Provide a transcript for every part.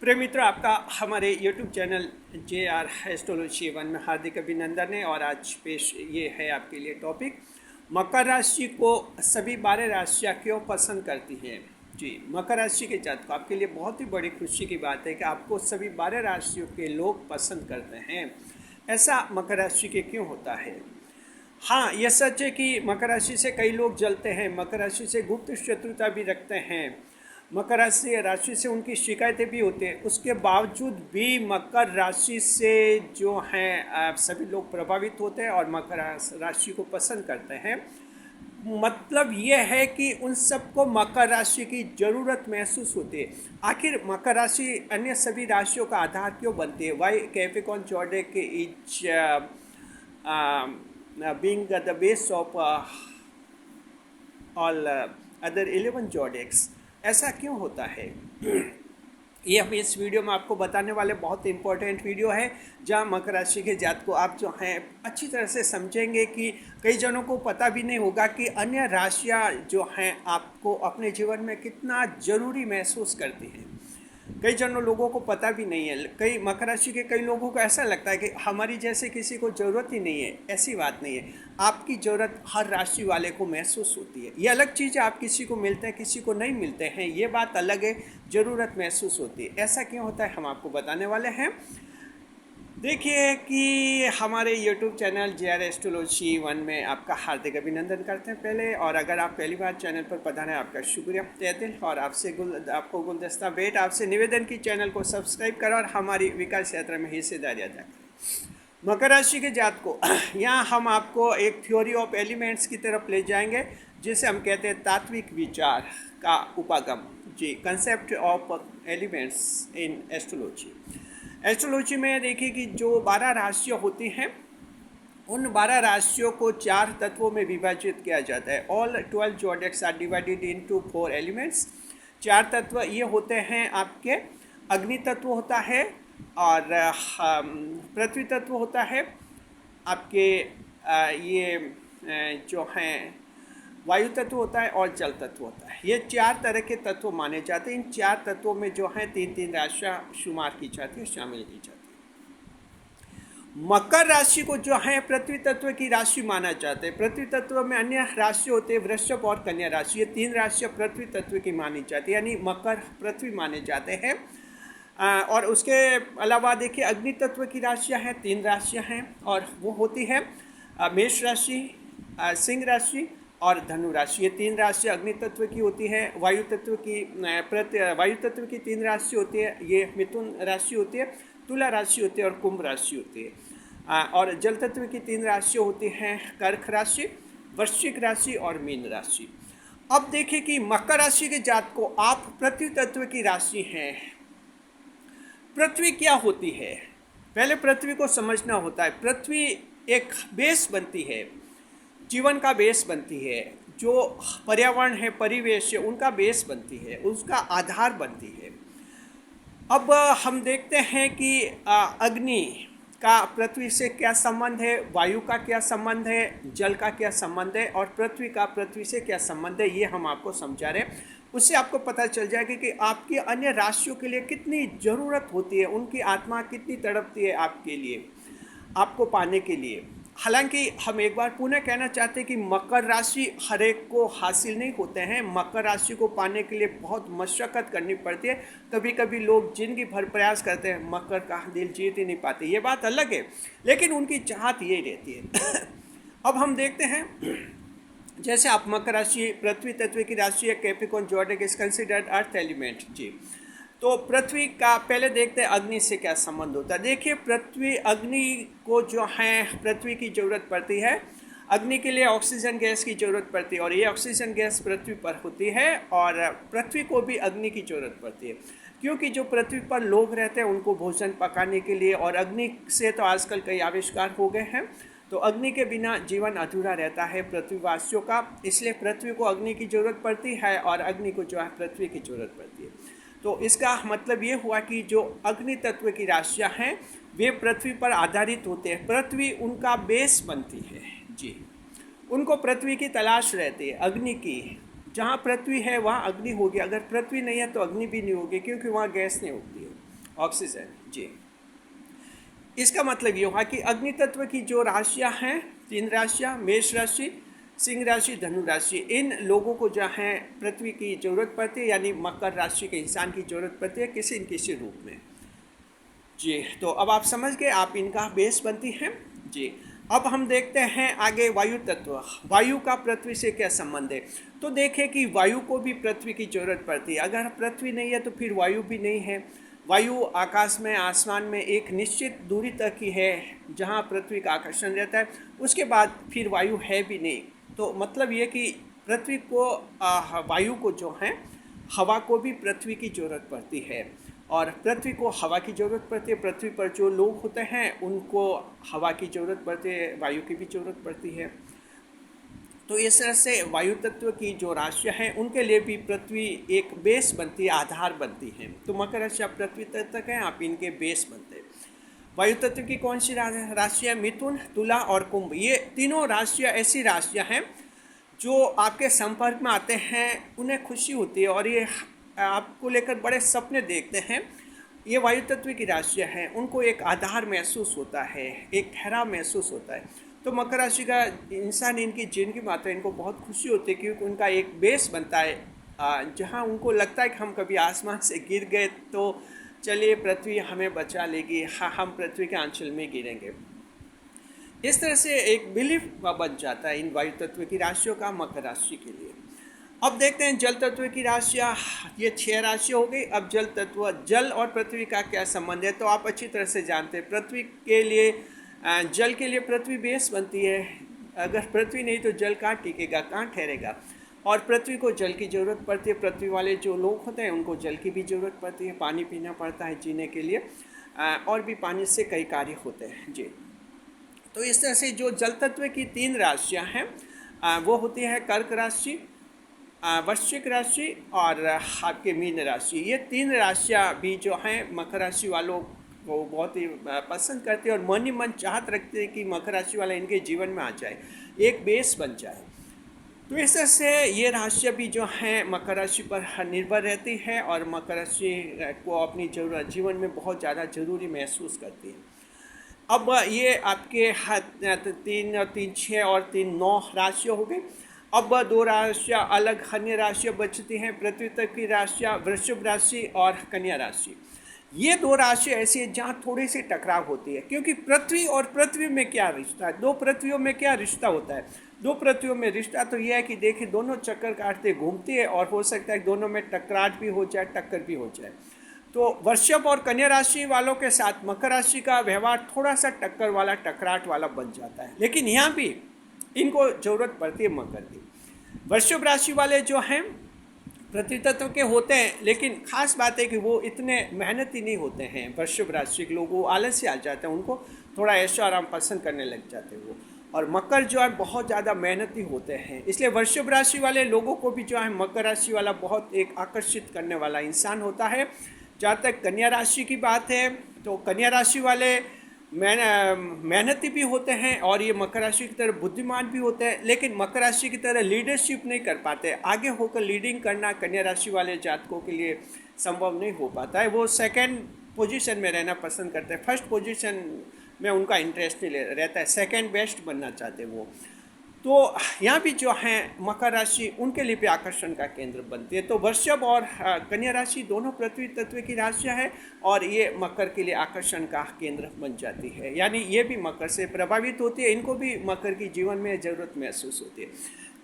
प्रिय मित्र, आपका हमारे YouTube चैनल JR एस्ट्रोलॉजी 1 में हार्दिक अभिनंदन है। और आज पेश ये है आपके लिए टॉपिक, मकर राशि को सभी 12 राशियाँ क्यों पसंद करती हैं। जी, मकर राशि के जातक को आपके लिए बहुत ही बड़ी खुशी की बात है कि आपको सभी 12 राशियों के लोग पसंद करते हैं। ऐसा मकर राशि के क्यों होता है? हाँ, यह सच है कि मकर राशि से कई लोग जलते हैं, मकर राशि से गुप्त शत्रुता भी रखते हैं, मकर राशि से उनकी शिकायतें भी होती हैं। उसके बावजूद भी मकर राशि से जो हैं सभी लोग प्रभावित होते हैं और मकर राशि को पसंद करते हैं। मतलब ये है कि उन सबको मकर राशि की ज़रूरत महसूस होती है। आखिर मकर राशि अन्य सभी राशियों का आधार क्यों बनती है? Why Capricorn zodiac is being the base of all other 11 zodiacs। ऐसा क्यों होता है? ये हम इस वीडियो में आपको बताने वाले बहुत इंपॉर्टेंट वीडियो है, जहां मकर राशि के जातक को आप जो हैं अच्छी तरह से समझेंगे कि कई जनों को पता भी नहीं होगा कि अन्य राशियां जो हैं आपको अपने जीवन में कितना ज़रूरी महसूस करती हैं। कई जनों लोगों को पता भी नहीं है। कई मकर राशि के कई लोगों को ऐसा लगता है कि हमारी जैसे किसी को ज़रूरत ही नहीं है। ऐसी बात नहीं है, आपकी ज़रूरत हर राशि वाले को महसूस होती है। ये अलग चीज़ है, आप किसी को मिलते हैं किसी को नहीं मिलते हैं, ये बात अलग है। ज़रूरत महसूस होती है। ऐसा क्यों होता है हम आपको बताने वाले हैं। देखिए कि हमारे YouTube चैनल JR एस्ट्रोलॉजी 1 में आपका हार्दिक अभिनंदन करते हैं पहले। और अगर आप पहली बार चैनल पर पधारे हैं, आपका शुक्रिया तहे दिल। और आपको गुलदस्ता भेंट, आपसे निवेदन की चैनल को सब्सक्राइब करें और हमारी विकास यात्रा में हिस्सेदारी अदा करें। मकर राशि के जातक को यहाँ हम आपको एक थ्योरी ऑफ एलिमेंट्स की तरफ ले जाएंगे, जिसे हम कहते हैं तात्विक विचार का उपागम। जी, concept of elements in astrology. Astrology में देखिए कि जो 12 राशियाँ होती हैं, उन 12 राशियों को 4 तत्वों में विभाजित किया जाता है। All 12 zodiacs are divided into 4 elements. 4 तत्व ये होते हैं आपके, अग्नि तत्व होता है, और पृथ्वी तत्व होता है आपके, ये जो हैं वायु तत्व होता है, और जल तत्व होता है। ये 4 तरह के तत्व माने जाते हैं। इन 4 तत्वों में जो हैं 3-3 राशियाँ शुमार की जाती है, शामिल की जाती है। मकर राशि को जो है पृथ्वी तत्व की राशि माना जाता है। पृथ्वी तत्व में अन्य राशि होते हैं, वृषभ और कन्या राशि। ये 3 राशियाँ पृथ्वी तत्व की मानी जाती है, यानी मकर पृथ्वी माने जाते हैं। और उसके अलावा देखिए अग्नि तत्व की राशियाँ हैं, 3 राशियाँ हैं, और वो होती है मेष राशि, सिंह राशि और धनु राशि। ये 3 राशि अग्नि तत्व की होती है। वायु तत्व की 3 राशि होती है, ये मिथुन राशि होती है, तुला राशि होती है और कुंभ राशि होती है। और जल तत्व की 3 राशि होती हैं, कर्क राशि, वृश्चिक राशि और मीन राशि। अब देखिए कि मकर राशि के जातक को आप पृथ्वी तत्व की राशि हैं। पृथ्वी क्या होती है, पहले पृथ्वी को समझना होता है। पृथ्वी एक बेस बनती है, जीवन का बेस बनती है। जो पर्यावरण है, परिवेश है, उनका बेस बनती है, उसका आधार बनती है। अब हम देखते हैं कि अग्नि का पृथ्वी से क्या संबंध है, वायु का क्या संबंध है, जल का क्या संबंध है, और पृथ्वी का पृथ्वी से क्या संबंध है, ये हम आपको समझा रहे हैं। उससे आपको पता चल जाएगा कि आपकी अन्य राशियों के लिए कितनी ज़रूरत होती है, उनकी आत्मा कितनी तड़पती है आपके लिए, आपको पाने के लिए। हालांकि हम एक बार पुनः कहना चाहते हैं कि मकर राशि हर एक को हासिल नहीं होते हैं। मकर राशि को पाने के लिए बहुत मशक्क़त करनी पड़ती है। कभी कभी लोग जिंदगी भर प्रयास करते हैं, मकर का दिल जीत ही नहीं पाते, ये बात अलग है, लेकिन उनकी चाहत यही रहती है। अब हम देखते हैं, जैसे आप मकर राशि पृथ्वी तत्व की राशि है, Capricorn zodiac is considered earth element. जी, तो पृथ्वी का पहले देखते हैं अग्नि से क्या संबंध होता है। देखिए पृथ्वी, अग्नि को जो है पृथ्वी की ज़रूरत पड़ती है। अग्नि के लिए ऑक्सीजन गैस की ज़रूरत पड़ती है, और ये ऑक्सीजन गैस पृथ्वी पर होती है, और पृथ्वी को भी अग्नि की ज़रूरत पड़ती है, क्योंकि जो पृथ्वी पर लोग रहते हैं उनको भोजन पकाने के लिए, और अग्नि से तो आजकल कई आविष्कार हो गए हैं, तो अग्नि के बिना जीवन अधूरा रहता है पृथ्वीवासियों का। इसलिए पृथ्वी को अग्नि की ज़रूरत पड़ती है, और अग्नि को जो है पृथ्वी की ज़रूरत पड़ती है। तो इसका मतलब ये हुआ कि जो अग्नि तत्व की राशियाँ हैं वे पृथ्वी पर आधारित होते हैं। पृथ्वी उनका बेस बनती है। जी, उनको पृथ्वी की तलाश रहती है, अग्नि की, जहाँ पृथ्वी है वहाँ अग्नि होगी, अगर पृथ्वी नहीं है तो अग्नि भी नहीं होगी, क्योंकि वहाँ गैस नहीं होती है, ऑक्सीजन। जी, इसका मतलब ये हुआ कि अग्नि तत्व की जो राशियाँ हैं, 3 राशियाँ, मेष राशि, सिंह राशि, धनु राशि, इन लोगों को जो है पृथ्वी की जरूरत पड़ती है, यानी मकर राशि के इंसान की जरूरत पड़ती है किसी न किसी रूप में। जी, तो अब आप समझ गए, आप इनका बेस बनती हैं। जी, अब हम देखते हैं आगे वायु तत्व। वायु का पृथ्वी से क्या संबंध है? तो देखें कि वायु को भी पृथ्वी की जरूरत पड़ती है, अगर पृथ्वी नहीं है तो फिर वायु भी नहीं है। वायु आकाश में, आसमान में एक निश्चित दूरी तक ही है जहाँ पृथ्वी का आकर्षण रहता है, उसके बाद फिर वायु है भी नहीं। तो मतलब ये कि पृथ्वी को वायु को जो है, हवा को भी पृथ्वी की जरूरत पड़ती है, और पृथ्वी को हवा की ज़रूरत पड़ती है। पृथ्वी पर जो लोग होते हैं उनको हवा की ज़रूरत पड़ती है, वायु की भी ज़रूरत पड़ती है। तो इस तरह से वायु तत्व की जो राशियाँ हैं उनके लिए भी पृथ्वी एक बेस बनती है, आधार बनती है। तो मकर राशि पृथ्वी तत्व है, आप इनके बेस बनते हैं। वायु तत्व की कौन सी राशियाँ? मिथुन, तुला और कुंभ। ये तीनों राशियाँ ऐसी राशियाँ हैं जो आपके संपर्क में आते हैं उन्हें खुशी होती है, और ये आपको लेकर बड़े सपने देखते हैं। ये वायु तत्व की राशियाँ हैं, उनको एक आधार महसूस होता है, एक ठहराव महसूस होता है। तो मकर राशि का इंसान, इनकी जिंदगी में आता है, इनको बहुत खुशी होती है, क्योंकि उनका एक बेस बनता है जहाँ उनको लगता है कि हम कभी आसमान से गिर गए तो चलिए पृथ्वी हमें बचा लेगी, हाँ हम पृथ्वी के आंचल में गिरेंगे। इस तरह से एक बिलीफ बन जाता है इन वायु तत्व की राशियों का मकर राशि के लिए। अब देखते हैं जल तत्व की राशियाँ। ये 6 राशियाँ हो गई। अब जल तत्व, जल और पृथ्वी का क्या संबंध है? तो आप अच्छी तरह से जानते हैं, पृथ्वी के लिए, जल के लिए पृथ्वी बेस बनती है। अगर पृथ्वी नहीं तो जल कहाँ टिकेगा, कहाँ ठहरेगा? और पृथ्वी को जल की ज़रूरत पड़ती है। पृथ्वी वाले जो लोग होते हैं उनको जल की भी ज़रूरत पड़ती है, पानी पीना पड़ता है जीने के लिए, और भी पानी से कई कार्य होते हैं। जी, तो इस तरह से जो जल तत्व की 3 राशियाँ हैं वो होती है कर्क राशि, वृश्चिक राशि और आपके मीन राशि। ये 3 राशियाँ भी जो हैं मकर राशि वालों को बहुत ही पसंद करते हैं, और मन ही मन चाहत रखते हैं कि मकर राशि वाला इनके जीवन में आ जाए, एक बेस बन जाए। तो इस तरह से ये राशियाँ भी जो हैं मकर राशि पर निर्भर रहती है, और मकर राशि को अपनी जरूरत जीवन में बहुत ज़्यादा ज़रूरी महसूस करती है। अब ये आपके 3 और 3 6 और 3 9 राशियाँ हो गई। अब 2 राशियाँ अलग अन्य राशियाँ बचती हैं, पृथ्वी तक की राशियाँ, वृषभ राशि और कन्या राशि। ये 2 राशियाँ ऐसी हैं जहाँ थोड़ी सी टकराव होती है, क्योंकि पृथ्वी और पृथ्वी में क्या रिश्ता है, 2 पृथ्वियों में क्या रिश्ता होता है? 2 पृथ्वियों में रिश्ता तो यह है कि देखिए दोनों चक्कर काटते घूमती है, और हो सकता है दोनों में टकराट भी हो जाए, टक्कर भी हो जाए। तो वृषभ और कन्या राशि वालों के साथ मकर राशि का व्यवहार थोड़ा सा टक्कर वाला, टकराट वाला बन जाता है, लेकिन यहाँ भी इनको जरूरत पड़ती है मकर की। वृषभ राशि वाले जो हैं पृथ्वी तत्व के होते हैं, लेकिन खास बात है कि वो इतने मेहनती नहीं होते हैं। वृषभ राशि के लोग वो आलस्य आ जाते हैं, उनको थोड़ा ऐशो आराम पसंद करने लग जाते हैं वो। और मकर जो है बहुत ज़्यादा मेहनती होते हैं, इसलिए वृषभ राशि वाले लोगों को भी जो है मकर राशि वाला बहुत एक आकर्षित करने वाला इंसान होता है। जहाँ तक कन्या राशि की बात है तो कन्या राशि वाले मेहनती भी होते हैं, और ये मकर राशि की तरह बुद्धिमान भी होते हैं, लेकिन मकर राशि की तरह लीडरशिप नहीं कर पाते। आगे होकर लीडिंग करना कन्या राशि वाले जातकों के लिए संभव नहीं हो पाता है। वो सेकंड पोजीशन में रहना पसंद करते हैं, फर्स्ट पोजीशन में उनका इंटरेस्ट नहीं रहता है, सेकंड बेस्ट बनना चाहते हैं वो। तो यहाँ भी जो हैं मकर राशि उनके लिए भी आकर्षण का केंद्र बनती है। तो वृषभ और कन्या राशि दोनों पृथ्वी तत्व की राशियाँ हैं, और ये मकर के लिए आकर्षण का केंद्र बन जाती है, यानी ये भी मकर से प्रभावित होती है, इनको भी मकर की जीवन में ज़रूरत महसूस होती है।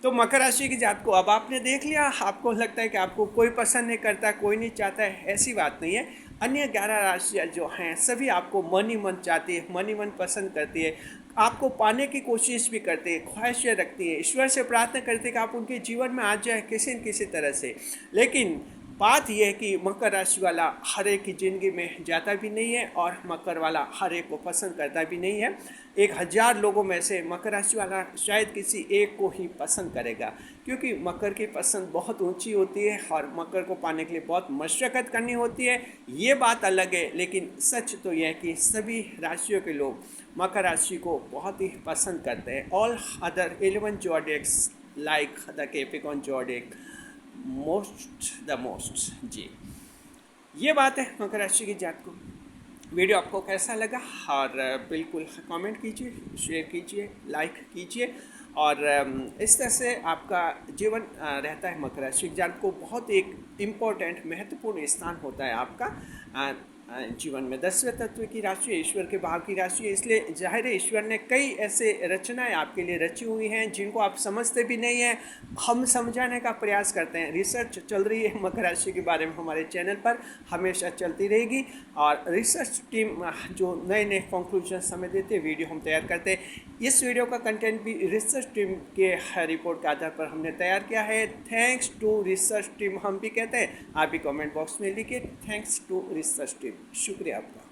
तो मकर राशि की जात को अब आपने देख लिया। आपको लगता है कि आपको कोई पसंद नहीं करता, कोई नहीं चाहता है, ऐसी बात नहीं है। अन्य 11 राशियाँ जो हैं सभी आपको मन ही मन चाहती है, मन ही मन पसंद करती है, आपको पाने की कोशिश भी करती है, ख्वाहिशें रखती है, ईश्वर से प्रार्थना करती है कि आप उनके जीवन में आ जाए किसी न किसी तरह से। लेकिन बात यह है कि मकर राशि वाला हर एक की ज़िंदगी में जाता भी नहीं है, और मकर वाला हर एक को पसंद करता भी नहीं है। 1000 लोगों में से मकर राशि वाला शायद किसी एक को ही पसंद करेगा, क्योंकि मकर की पसंद बहुत ऊंची होती है, और मकर को पाने के लिए बहुत मशक्क़त करनी होती है। ये बात अलग है, लेकिन सच तो यह है कि सभी राशियों के लोग मकर राशि को बहुत ही पसंद करते हैं। All other 11 zodiacs like the Capricorn zodiac the most जी। ये बात है मकर राशि की जात को। वीडियो आपको कैसा लगा और बिल्कुल कमेंट कीजिए, शेयर कीजिए, लाइक कीजिए और इस तरह से आपका जीवन रहता है। मकर राशि की जात को बहुत एक इम्पोर्टेंट महत्वपूर्ण स्थान होता है आपका जीवन में। 10वें तत्व की राशि ईश्वर के भाव की राशि है, इसलिए जाहिर है ईश्वर ने कई ऐसे रचनाएं आपके लिए रची हुई हैं जिनको आप समझते भी नहीं हैं। हम समझाने का प्रयास करते हैं। रिसर्च चल रही है मकर राशि के बारे में हमारे चैनल पर, हमेशा चलती रहेगी। और रिसर्च टीम जो नए नए कंक्लूजन हमें देते हैं, वीडियो हम तैयार करते हैं। इस वीडियो का कंटेंट भी रिसर्च टीम के रिपोर्ट के आधार पर हमने तैयार किया है। थैंक्स टू रिसर्च टीम हम भी कहते हैं। आप भी कमेंट बॉक्स में लिखिए थैंक्स टू रिसर्च टीम। शुक्रिया आपका।